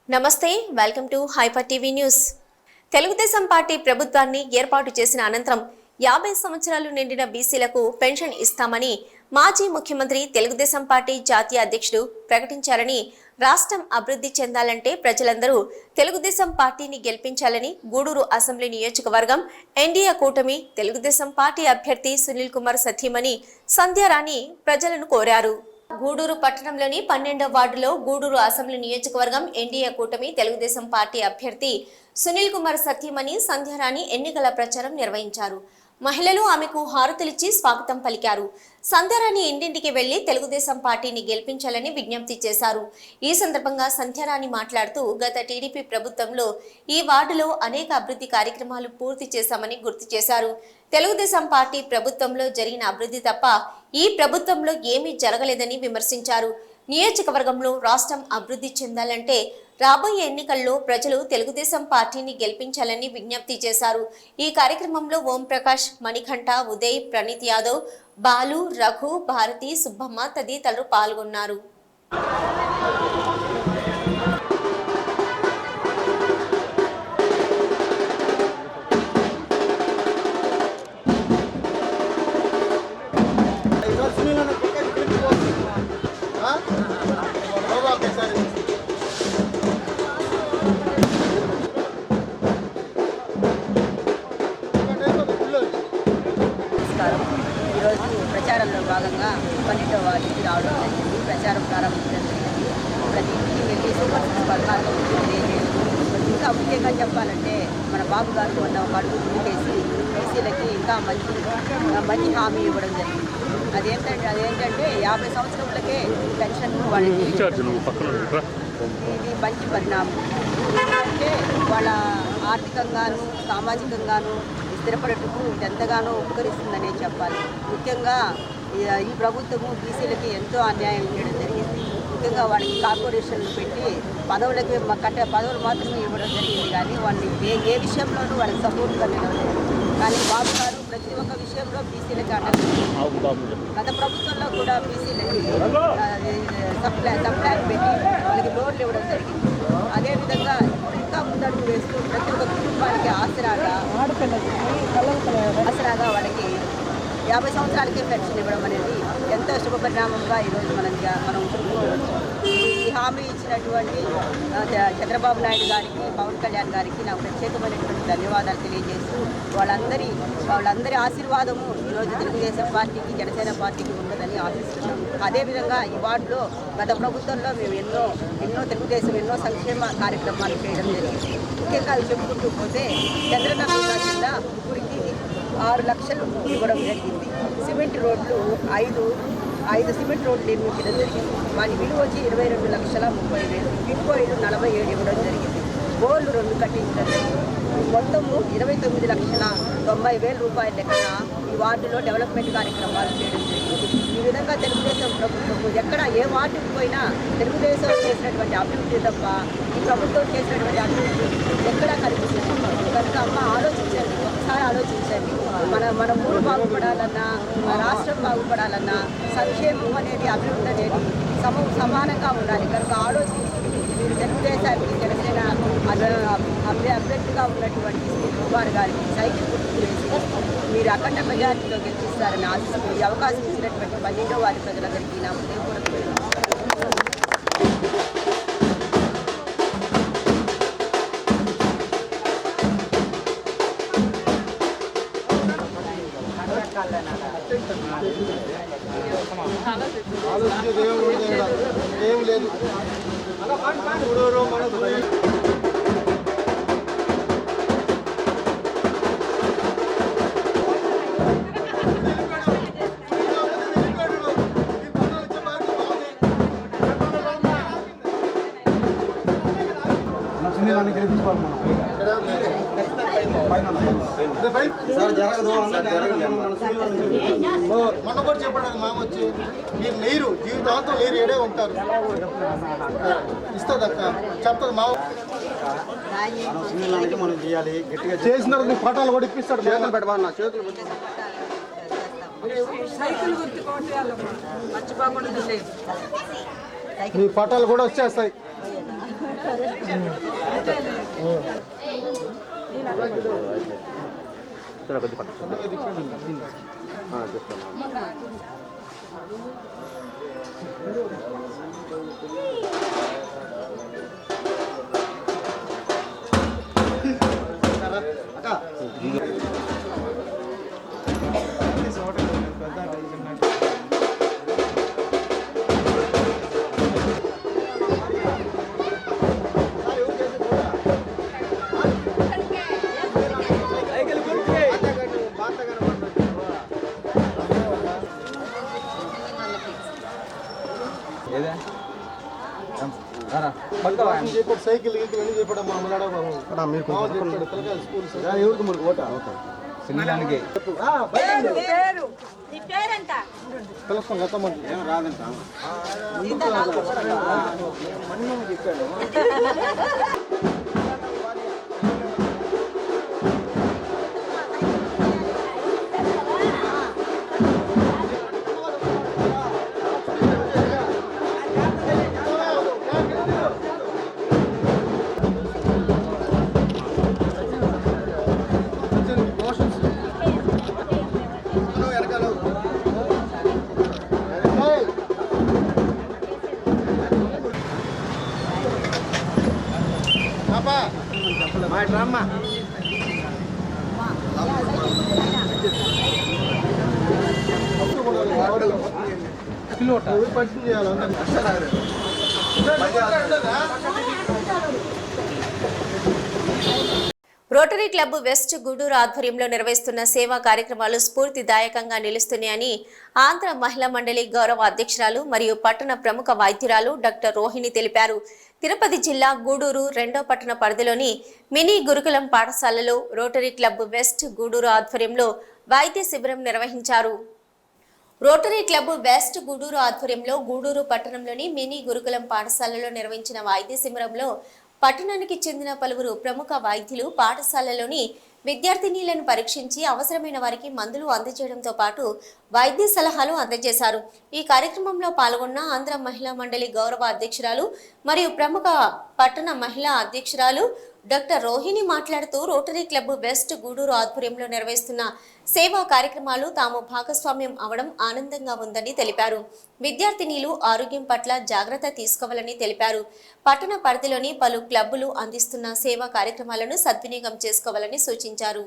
నమస్తే, welcome to hyper TV news. Telugu Desam party ప్రభుత్వాన్ని ఏర్పాటు చేసిన అనంతరం 50 సంవత్సరాలు నిండిన బీసీలకు పెన్షన్ ఇస్తామని మాజీ ముఖ్యమంత్రి తెలుగుదేశం పార్టీ జాతీయ అధ్యక్షుడు ప్రకటించారని, రాష్ట్రం అభివృద్ధి చెందాలంటే ప్రజలందరూ తెలుగుదేశం పార్టీని గెలిపించాలని గూడూరు అసెంబ్లీ నియోజకవర్గం ఎన్డీఏ కూటమి తెలుగుదేశం పార్టీ అభ్యర్థి సునీల్ కుమార్ సతీమణి సంధ్యారాణి ప్రజలను కోరారు. గూడూరు పట్టణంలోని 12వ వార్డులో గూడూరు అసెంబ్లీ నియోజకవర్గం ఎన్డీఏ కూటమి తెలుగుదేశం పార్టీ అభ్యర్థి సునీల్ కుమార్ సతీమణి సంధ్యారాణి ఎన్నికల ప్రచారం నిర్వహించారు. మహిళలు ఆమెకు హారతులిచ్చి స్వాగతం పలికారు. సంధ్యారాణి ఇంటింటికి వెళ్లి తెలుగుదేశం పార్టీని గెలిపించాలని విజ్ఞప్తి చేశారు. ఈ సందర్భంగా సంధ్యారాణి మాట్లాడుతూ, గత టీడీపీ ప్రభుత్వంలో ఈ వార్డులో అనేక అభివృద్ధి కార్యక్రమాలు పూర్తి చేశామని గుర్తు చేశారు. తెలుగుదేశం పార్టీ ప్రభుత్వంలో జరిగిన అభివృద్ధి తప్ప ఈ ప్రభుత్వంలో ఏమీ జరగలేదని విమర్శించారు. నియోజకవర్గంలో రాష్ట్రం అభివృద్ధి చెందాలంటే రాబోయే ఎన్నికల్లో ప్రజలు తెలుగుదేశం పార్టీని గెలిపించాలని విజ్ఞప్తి చేశారు. ఈ కార్యక్రమంలో ఓం ప్రకాష్, మణికంఠ, ఉదయ్, ప్రణీత్ యాదవ్, బాలు, రఘు, భారతి, సుబ్బమ్మ తదితరులు పాల్గొన్నారు. ఈరోజు ప్రచారంలో భాగంగా 12వ వార్డుకి రావడం జరిగింది. ప్రచారం ప్రారంభించడం జరిగింది. ప్రతి ఇంటికి వెళ్ళి సూపర్ సిక్స్ పథకాలు తెలియజేయడం. ఇంకా ముఖ్యంగా చెప్పాలంటే మన బాబు గారు ఉన్న ఒక అడుగు ముందుకేసి బీసీలకి ఇంకా మంచి హామీ ఇవ్వడం జరిగింది. అదేంటంటే 50 సంవత్సరాలకే పెన్షన్ వాళ్ళకి ఇది మంచి పరిణామం. ఎందుకంటే వాళ్ళ ఆర్థికంగాను సామాజికంగాను స్థిరపడటకు ఎంతగానో ఉపకరిస్తుందనే చెప్పాలి. ముఖ్యంగా ఈ ప్రభుత్వము బీసీలకి ఎంతో అన్యాయం చేయడం జరిగింది. ముఖ్యంగా వాళ్ళకి కార్పొరేషన్లు పెట్టి పదవులు మాత్రమే ఇవ్వడం జరిగింది. కానీ వాళ్ళని ఏ విషయంలోనూ వాళ్ళకి సపోర్ట్గా నిలవలేదు. కానీ బాబు గారు ప్రతి ఒక్క విషయంలో బీసీలకి అండగా గత ప్రభుత్వంలో కూడా బీసీలకి సప్లాన్ పెట్టి వాళ్ళకి లోన్లు ఇవ్వడం జరిగింది. అదేవిధంగా ఇంకా ముందడుగు వేస్తూ ప్రతి ఒక్క కుటుంబానికి ఆసరాగా వాళ్ళకి 50 సంవత్సరాలకే పెన్షన్ ఇవ్వడం అనేది ఎంతో శుభపరిణామంగా ఈరోజు మనం చెప్పుకోవచ్చు. ఈ హామీ ఇచ్చినటువంటి చంద్రబాబు నాయుడు గారికి, పవన్ కళ్యాణ్ గారికి నాకు ప్రత్యేకమైనటువంటి ధన్యవాదాలు తెలియజేస్తూ వాళ్ళందరి ఆశీర్వాదము ఈరోజు తెలుగుదేశం పార్టీకి, జనసేన పార్టీకి ఉంటుందని ఆశిస్తున్నాం. అదేవిధంగా ఈ వార్డులో గత ప్రభుత్వంలో మేము ఎన్నో తెలుగుదేశం ఎన్నో సంక్షేమ కార్యక్రమాలు చేయడం జరిగింది. ముఖ్యంగా అవి చెప్పుకుంటూ పోతే చంద్రబాబు కింద ఇప్పటికి 6 లక్షలు ఇవ్వడం జరిగింది. సిమెంట్ రోడ్లు 5 సిమెంట్ రోడ్లు నిర్మించడం జరిగింది. వాటి విలువ వచ్చి 22,30,000. బిట్కోయిలు 47 ఇవ్వడం జరిగింది. బోర్లు 2 కట్టించడం జరిగింది. మొత్తము 29,90,000 రూపాయల లెక్కన ఈ వార్డులో డెవలప్మెంట్ కార్యక్రమాలు చేయడం జరిగింది. ఈ విధంగా తెలుగుదేశం ప్రభుత్వం ఎక్కడ ఏ వార్డుకు పోయినా తెలుగుదేశం చేసినటువంటి అభివృద్ధి తప్ప ఈ ప్రభుత్వం చేసినటువంటి అభివృద్ధి ఎక్కడా కనిపిస్తుంది. కనుక అమ్మ ఆలోచించండి, ఒకసారి ఆలోచించండి. మన ఊరు బాగుపడాలన్నా, మన రాష్ట్రం బాగుపడాలన్నా సంక్షేమం అనేది, అభివృద్ధి అనేది సమానంగా ఉండాలి. కనుక ఆలోచించి మీరు తెలుగుదేశానికి, జనసేన అభ్యర్థిగా ఉన్నటువంటి సునీల్ కుమార్ గారికి సైకిల్ గుర్తు వేసి మీరు అఖండ మెజార్టీలో గెలిపిస్తారని ఆశిస్తూ ఈ అవకాశం ఇచ్చినటువంటి 12వ వార్డు ప్రజలందరికీ నా హృదయపూర్వక ఏం లేదు. మొన్న కూడా చెప్పడానికి మామ వచ్చి మీరు నీరు జీవితాంతం నీరు ఏడే ఉంటారు ఇస్తుందక్క చెప్తుంది మామ. మనం చేయాలి గట్టిగా చేసిన పటాలు కూడా ఇప్పిస్తాడు. చేతులు పెట్టమన్నా చేతులు మీ పటాలు కూడా వచ్చేస్తాయి. సైకిల్ ఇవన్నీ చెప్పడం మా అమ్మలాడ ఎవరికి మనకు ఓట సినిమానికి కలుస్తాం గత ఏం రాదంట చెప్పాడు రోటరీ క్లబ్ వెస్ట్ గూడూరు ఆధ్వర్యంలో నిర్వహిస్తున్న సేవా కార్యక్రమాలు స్ఫూర్తిదాయకంగా నిలుస్తున్నాయని ఆంధ్ర మహిళా మండలి గౌరవ అధ్యక్షురాలు మరియు పట్టణ ప్రముఖ వైద్యురాలు డాక్టర్ రోహిణి తెలిపారు. తిరుపతి జిల్లా గూడూరు 2వ పట్టణ పరిధిలోని మినీ గురుకులం పాఠశాలలో రోటరీ క్లబ్ వెస్ట్ గూడూరు ఆధ్వర్యంలో వైద్య శిబిరం నిర్వహించారు. రోటరీ క్లబ్ వెస్ట్ గూడూరు ఆధ్వర్యంలో గూడూరు పట్టణంలోని మినీ గురుకులం పాఠశాలలో నిర్వహించిన వైద్య శిబిరంలో పట్టణానికి చెందిన పలువురు ప్రముఖ వైద్యులు పాఠశాలలోని విద్యార్థినీలను పరీక్షించి అవసరమైన వారికి మందులు అందజేయడంతో పాటు వైద్య సలహాలు అందజేశారు. ఈ కార్యక్రమంలో పాల్గొన్న ఆంధ్ర మహిళా మండలి గౌరవ అధ్యక్షురాలు మరియు ప్రముఖ పట్టణ మహిళా అధ్యక్షురాలు డాక్టర్ రోహిణి మాట్లాడుతూ రోటరీ క్లబ్ వెస్ట్ గూడూరు ఆధ్వర్యంలో నిర్వహిస్తున్న సేవా కార్యక్రమాలు తాము భాగస్వామ్యం అవడం ఆనందంగా ఉందని తెలిపారు. విద్యార్థినీలు ఆరోగ్యం పట్ల జాగ్రత్త తీసుకోవాలని తెలిపారు. పట్టణ పరిధిలోని పలు క్లబ్బులు అందిస్తున్న సేవా కార్యక్రమాలను సద్వినియోగం చేసుకోవాలని సూచించారు.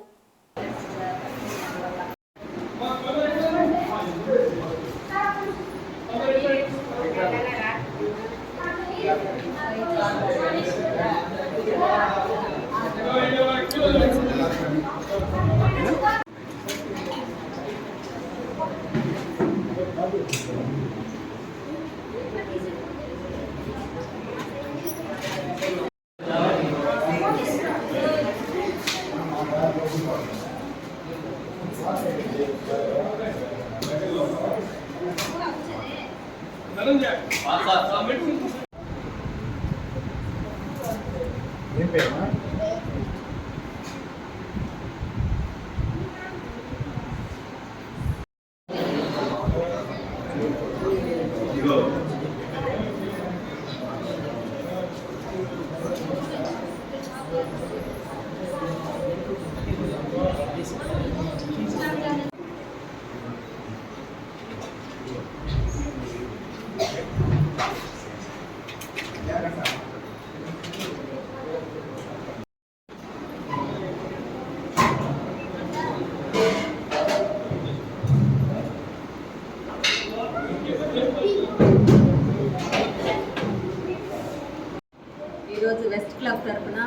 ఈరోజు వెస్ట్ క్లబ్ తరఫున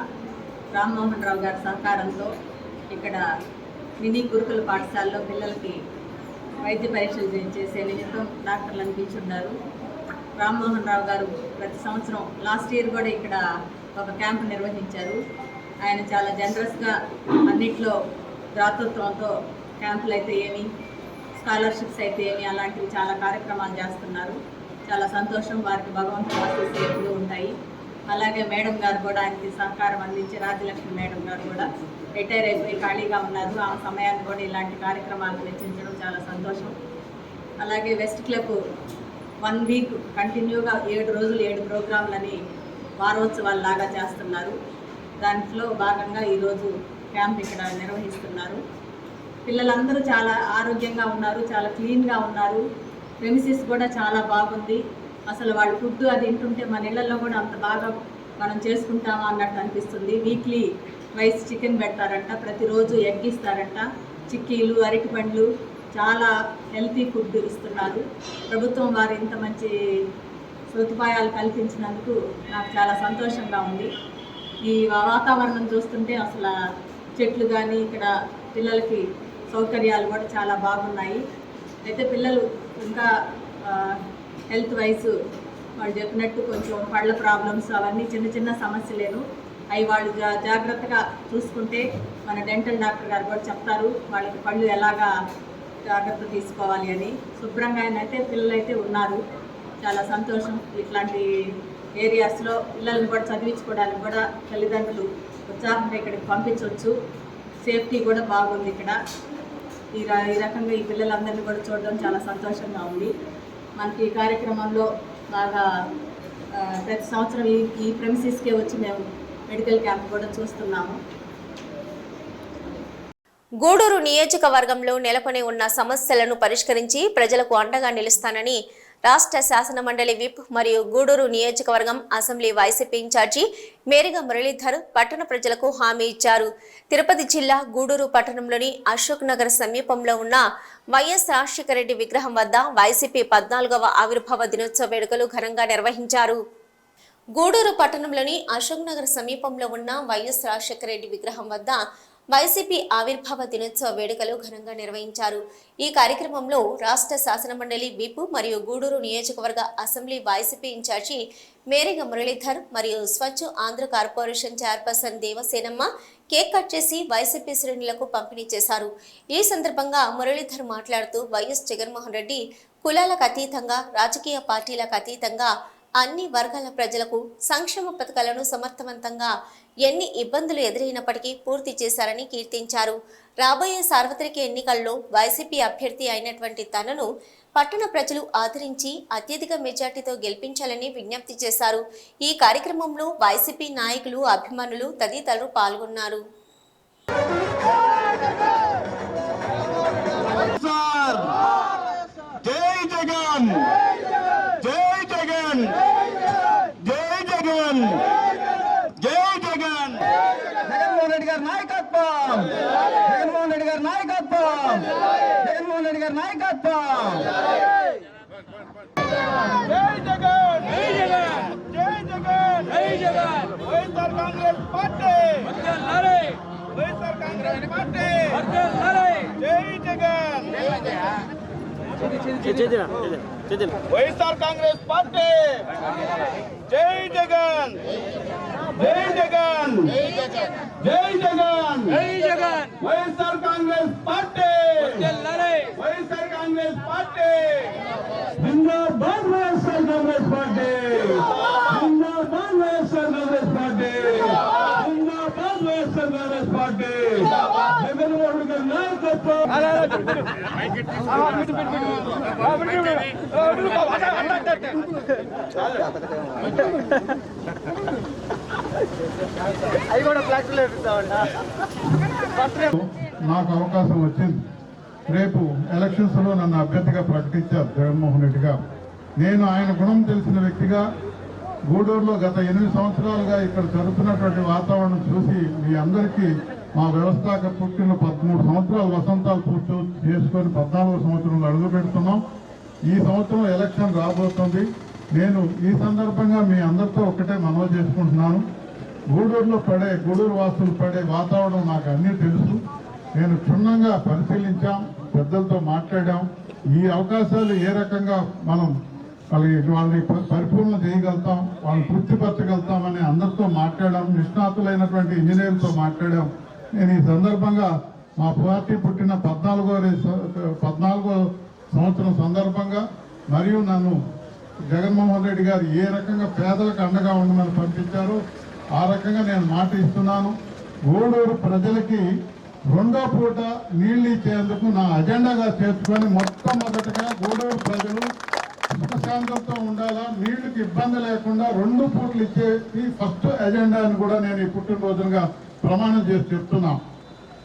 రామ్మోహన్ రావు గారి సహకారంతో ఇక్కడ మినీ గురుకుల పాఠశాలలో పిల్లలకి వైద్య పరీక్షలు చేసే నిమిత్తం డాక్టర్లు అనిపించున్నారు. రామ్మోహన్ రావు గారు ప్రతి సంవత్సరం లాస్ట్ ఇయర్ కూడా ఇక్కడ ఒక క్యాంపు నిర్వహించారు. ఆయన చాలా జనరస్గా అన్నిట్లో దాతృత్వంతో క్యాంపులు అయితే ఏమి, స్కాలర్షిప్స్ అయితే ఏమి, అలాంటివి చాలా కార్యక్రమాలు చేస్తున్నారు. చాలా సంతోషం. వారికి భగవంతుని ఆశీస్సులు ఎప్పుడూ ఉంటాయి. అలాగే మేడం గారు కూడా ఆయనకి సహకారం అందించి, రాజ్యలక్ష్మి మేడం గారు కూడా రిటైర్ అయిపోయి ఖాళీగా ఉన్నారు. ఆ సమయాన్ని కూడా ఇలాంటి కార్యక్రమాలు వెచ్చించడం చాలా సంతోషం. అలాగే వెస్ట్ క్లబ్ 1 వీక్ కంటిన్యూగా 7 రోజులు 7 ప్రోగ్రాంలని వారోత్సవాలు లాగా చేస్తున్నారు. దాంట్లో భాగంగా ఈరోజు క్యాంప్ ఇక్కడ నిర్వహిస్తున్నారు. పిల్లలందరూ చాలా ఆరోగ్యంగా ఉన్నారు, చాలా క్లీన్గా ఉన్నారు. ప్రెమిసిస్ కూడా చాలా బాగుంది. అసలు వాళ్ళు ఫుడ్ అది తింటుంటే మన ఇళ్లలో కూడా అంత బాగా మనం చేసుకుంటామా అన్నట్టు అనిపిస్తుంది. వీక్లీ వైస్ చికెన్ పెడతారంట, ప్రతిరోజు ఎగ్ ఇస్తారంట, చిక్కీలు, అరటిపండ్లు, చాలా హెల్తీ ఫుడ్ ఇస్తున్నారు. ప్రభుత్వం వారు ఇంత మంచి సదుపాయాలు కల్పించినందుకు నాకు చాలా సంతోషంగా ఉంది. ఈ వాతావరణం చూస్తుంటే అసలు చెట్లు కానీ ఇక్కడ పిల్లలకి సౌకర్యాలు కూడా చాలా బాగున్నాయి. అయితే పిల్లలు ఇంకా హెల్త్ వైజ్ వాళ్ళు చెప్పినట్టు కొంచెం పళ్ళ ప్రాబ్లమ్స్ అవన్నీ చిన్న చిన్న సమస్యలేను, అవి వాళ్ళు జాగ్రత్తగా చూసుకుంటే మన డెంటల్ డాక్టర్ గారు కూడా చెప్తారు వాళ్ళకి పళ్ళు ఎలాగా జాగ్రత్త తీసుకోవాలి అని. శుభ్రంగా అయితే పిల్లలైతే ఉన్నారు. చాలా సంతోషం. ఇట్లాంటి ఏరియాస్లో పిల్లల్ని కూడా చదివించుకోవడానికి కూడా తల్లిదండ్రులు ఉత్సాహంగా ఇక్కడికి పంపించవచ్చు. సేఫ్టీ కూడా బాగుంది ఇక్కడ. ఈ రకంగా ఈ పిల్లలందరినీ కూడా చూడడం చాలా సంతోషంగా ఉంది. మనకి ఈ కార్యక్రమంలో బాగా ప్రతి సంవత్సరం ఈ ప్రెమిసిస్కే వచ్చి మేము మెడికల్ క్యాంప్ కూడా చూస్తున్నాము. గూడూరు నియోజకవర్గంలో నెలకొని ఉన్న సమస్యలను పరిష్కరించి ప్రజలకు అండగా నిలుస్తానని రాష్ట్ర శాసన మండలి విప్ మరియు గూడూరు నియోజకవర్గం అసెంబ్లీ వైసీపీ ఇన్ఛార్జి మేరిగా మురళీధర్ పట్టణ ప్రజలకు హామీ ఇచ్చారు. తిరుపతి జిల్లా గూడూరు పట్టణంలోని అశోక్ నగర్ సమీపంలో ఉన్న వైఎస్ రాజశేఖర రెడ్డి విగ్రహం వద్ద వైసీపీ 14వ ఆవిర్భావ దినోత్సవ వేడుకలు ఘనంగా నిర్వహించారు. గూడూరు పట్టణంలోని అశోక్ నగర్ సమీపంలో ఉన్న వైఎస్ రాజశేఖర రెడ్డి విగ్రహం వద్ద వైసీపీ ఆవిర్భావ దినోత్సవ వేడుకలు ఘనంగా నిర్వహించారు. ఈ కార్యక్రమంలో రాష్ట్ర శాసనమండలి విప్ మరియు గూడూరు నియోజకవర్గ అసెంబ్లీ వైసీపీ ఇన్ఛార్జి మేరిగ మురళీధర్ మరియు Swachh Andhra corporation chairperson Devasenamma cake cut చేసి వైసీపీ శ్రేణులకు పంపిణీ చేశారు. ఈ సందర్భంగా మురళీధర్ మాట్లాడుతూ వైఎస్ జగన్మోహన్ రెడ్డి కులాలకు అతీతంగా, రాజకీయ పార్టీలకు అతీతంగా అన్ని వర్గాల ప్రజలకు సంక్షేమ పథకాలను సమర్థవంతంగా ఎన్ని ఇబ్బందులు ఎదురైనప్పటికీ పూర్తి చేశారని కీర్తించారు. రాబోయే సార్వత్రిక ఎన్నికల్లో వైసీపీ అభ్యర్థి అయినటువంటి తనను పట్టణ ప్రజలు ఆదరించి అత్యధిక మెజార్టీతో గెలిపించాలని విజ్ఞప్తి చేశారు. ఈ కార్యక్రమంలో వైసీపీ నాయకులు, అభిమానులు తదితరులు పాల్గొన్నారు. జగన్మోహన్ రెడ్డి గారి నాయకత్వం, జగన్మోహన్ రెడ్డి గారి నాయకత్వం, జగన్మోహన్ రెడ్డి గారి నాయకత్వం. జై జగన్, జై జగన్, జై జగన్, జై జగన్. వైఎస్ఆర్ కాంగ్రెస్ పార్టీ వర్ధిల్లాలి, వైఎస్ఆర్ కాంగ్రెస్ పార్టీ వర్ధిల్లాలి. జై జగన్, వైఎస్ఆర్ కాంగ్రెస్ పార్టీ. జై జగన్, జై జగన్, జై జగన్, జై జగన్. వైఎస్ఆర్ కాంగ్రెస్ పార్టీ, వైఎస్ఆర్ కాంగ్రెస్ పార్టీ. జిందాబాద్ వైఎస్ఆర్ కాంగ్రెస్ పార్టీ, జిందాబాద్ వైఎస్ఆర్ కాంగ్రెస్ పార్టీ, జిందాబాద్ వైఎస్ఆర్ కాంగ్రెస్ పార్టీ. జగన్మోహన్ రెడ్డి గారి నాయకత్వం. నాకు అవకాశం వచ్చింది. రేపు ఎలక్షన్స్లో నన్ను అభ్యర్థిగా ప్రకటించారు జగన్మోహన్ రెడ్డి గారు. నేను ఆయన గుణం తెలిసిన వ్యక్తిగా గూడూరులో గత 8 సంవత్సరాలుగా ఇక్కడ జరుగుతున్నటువంటి వాతావరణం చూసి మీ అందరికీ మా వ్యవస్థాక పుట్టిన 13 సంవత్సరాలు వసంతాలు పూర్తి చేసుకొని 14వ సంవత్సరంలో అడుగు పెడుతున్నాం. ఈ సంవత్సరం ఎలక్షన్ రాబోతుంది. నేను ఈ సందర్భంగా మీ అందరితో ఒకటే మనవి చేసుకుంటున్నాను. గూడూరు వాసులు పడే వాతావరణం నాకు అన్నీ తెలుసు. నేను క్షుణ్ణంగా పరిశీలించాం, పెద్దలతో మాట్లాడాం. ఈ అవకాశాలు ఏ రకంగా మనం వాళ్ళని పరిపూర్ణ చేయగలుగుతాం, వాళ్ళని తృప్తిపరచగలుగుతామని అందరితో మాట్లాడాం. నిష్ణాతులైనటువంటి ఇంజనీర్లతో మాట్లాడాం. నేను ఈ సందర్భంగా మా పార్టీ పుట్టిన 14వ సంవత్సరం సందర్భంగా మరియు నన్ను జగన్మోహన్ రెడ్డి గారు ఏ రకంగా పేదలకు అండగా ఉండమని పంపించారో ఆ రకంగా నేను మాట ఇస్తున్నాను. గూడూరు ప్రజలకి 2వ పూట నీళ్లు ఇచ్చేందుకు నా అజెండాగా చేసుకొని మొట్టమొదటిగా గూడూరు ప్రజలు ప్రశాంతంతో ఉండాలా, నీళ్లకు ఇబ్బంది లేకుండా 2 పూటలు ఇచ్చేది ఫస్ట్ ఎజెండా అని కూడా నేను ఈ పుట్టినరోజుగా ప్రమాణం చేసి చెప్తున్నా.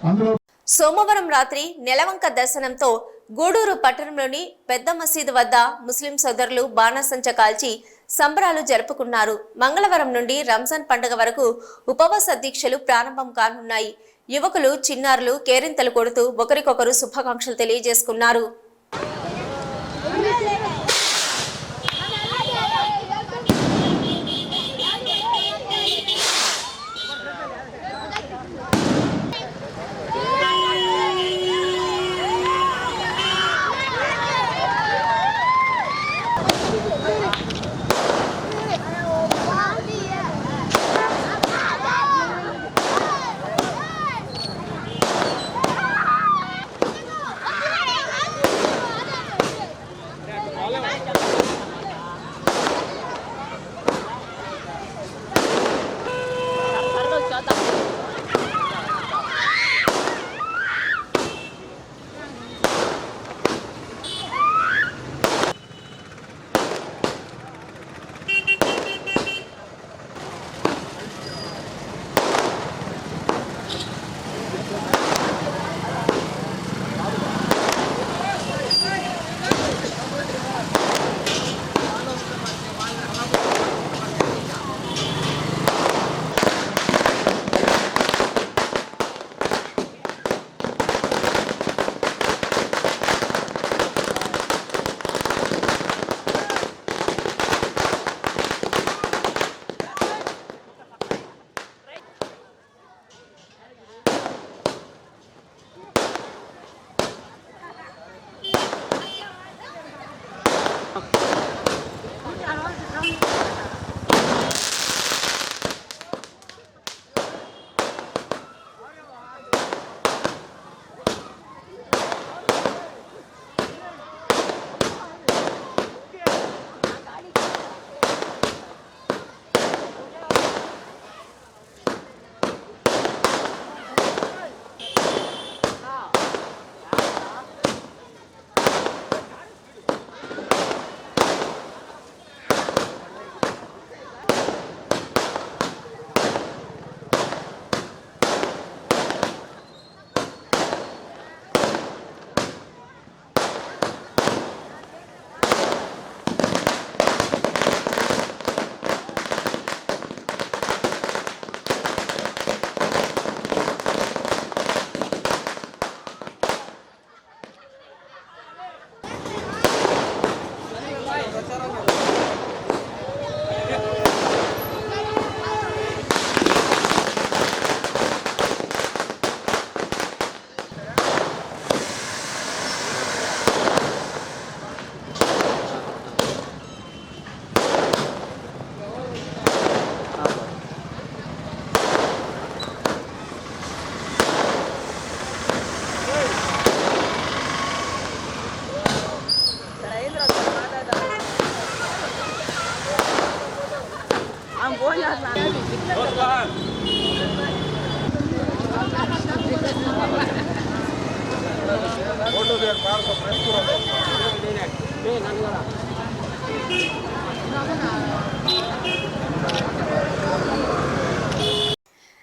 అందులో సోమవారం రాత్రి నెలవంక దర్శనంతో గూడూరు పట్టణంలోని పెద్ద మసీదు వద్ద ముస్లిం సోదరులు బాణాసంచ కాల్చి సంబరాలు జరుపుకున్నారు. మంగళవారం నుండి రంజాన్ పండుగ వరకు ఉపవాస దీక్షలు ప్రారంభం కానున్నాయి. యువకులు చిన్నారులు కేరింతలు కొడుతూ ఒకరికొకరు శుభాకాంక్షలు తెలియజేసుకున్నారు.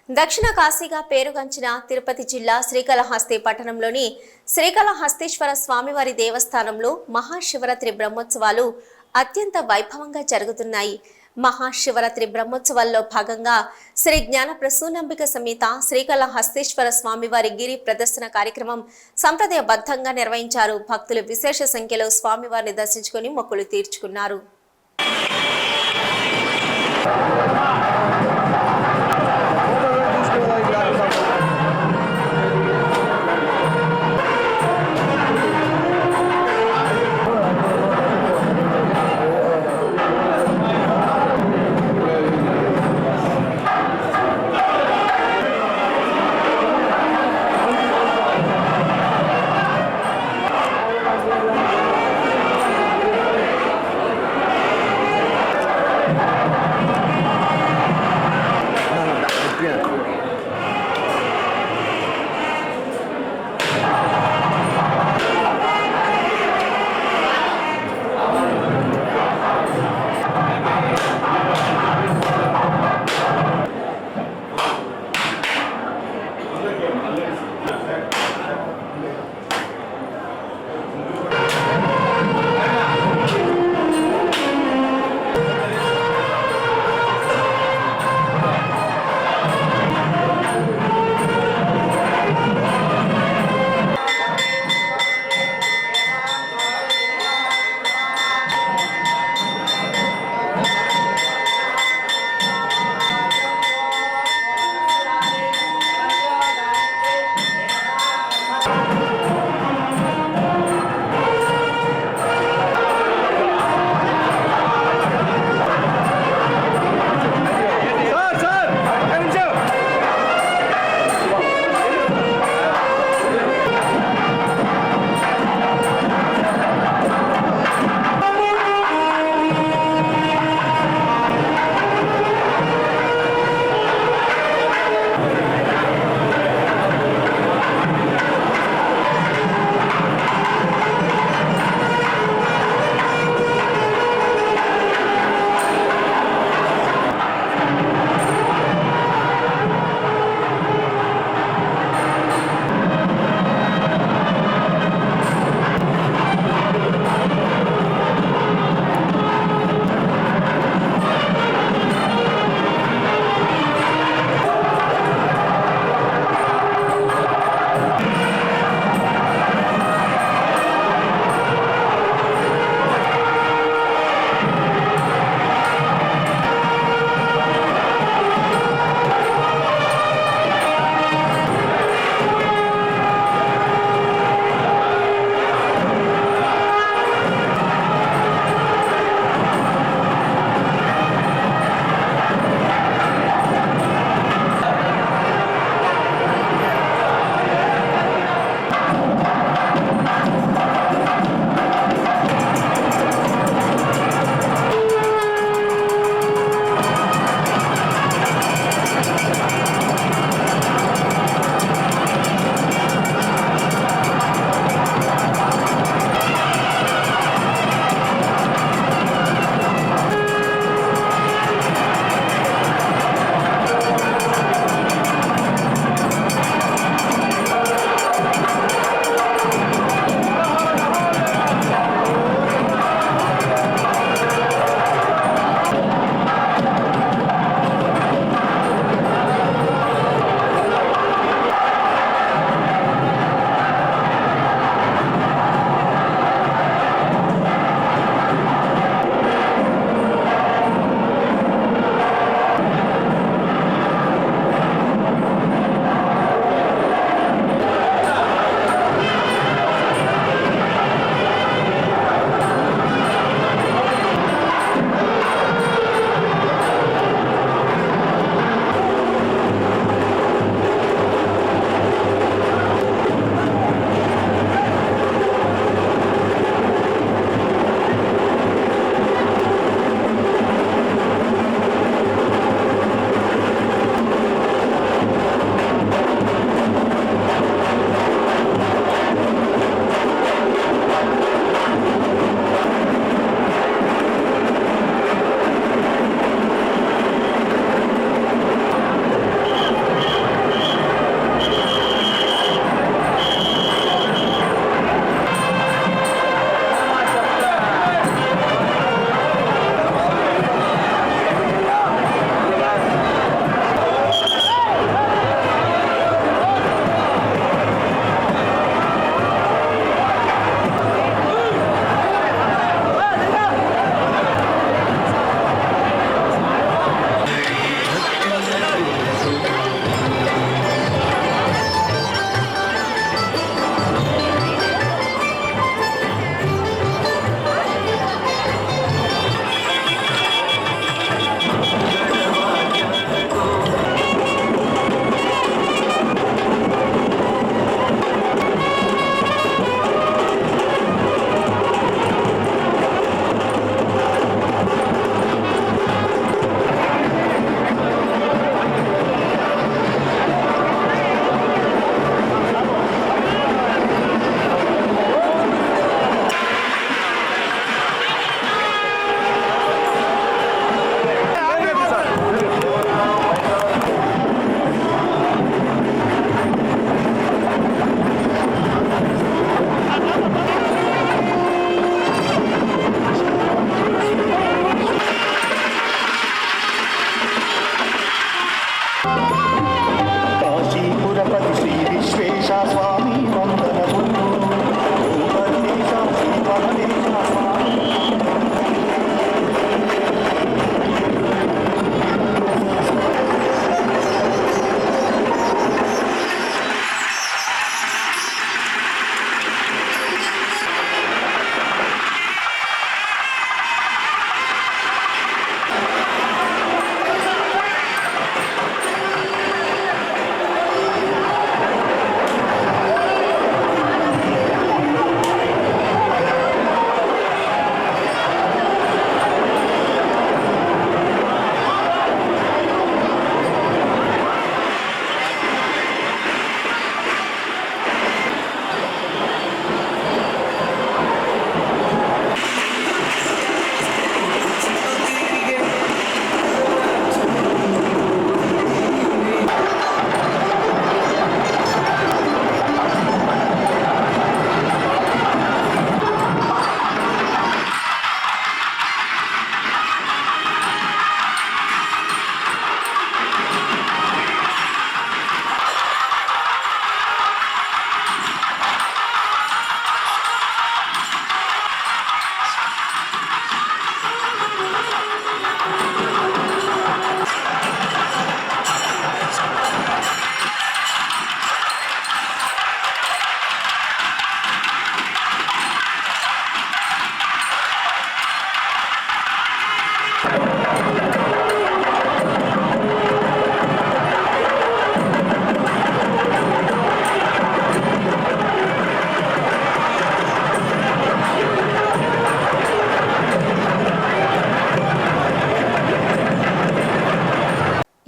దక్షిణ కాశీగా పేరుగాంచిన తిరుపతి జిల్లా శ్రీకాళహస్తి పట్టణంలోని శ్రీకాళహస్తీశ్వర స్వామివారి దేవస్థానంలో మహాశివరాత్రి బ్రహ్మోత్సవాలు అత్యంత వైభవంగా జరుగుతున్నాయి. మహాశివరాత్రి బ్రహ్మోత్సవాల్లో భాగంగా శ్రీ జ్ఞాన ప్రసూనంబిక సమేత శ్రీకాళహస్తీశ్వర స్వామివారి గిరి ప్రదర్శన కార్యక్రమం సంప్రదాయబద్ధంగా నిర్వహించారు. భక్తులు విశేష సంఖ్యలో స్వామివారిని దర్శించుకుని మొక్కులు తీర్చుకున్నారు.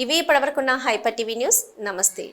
ఇవి ఇప్పటివరకున్న హైపర్ టీవీ న్యూస్. నమస్తే.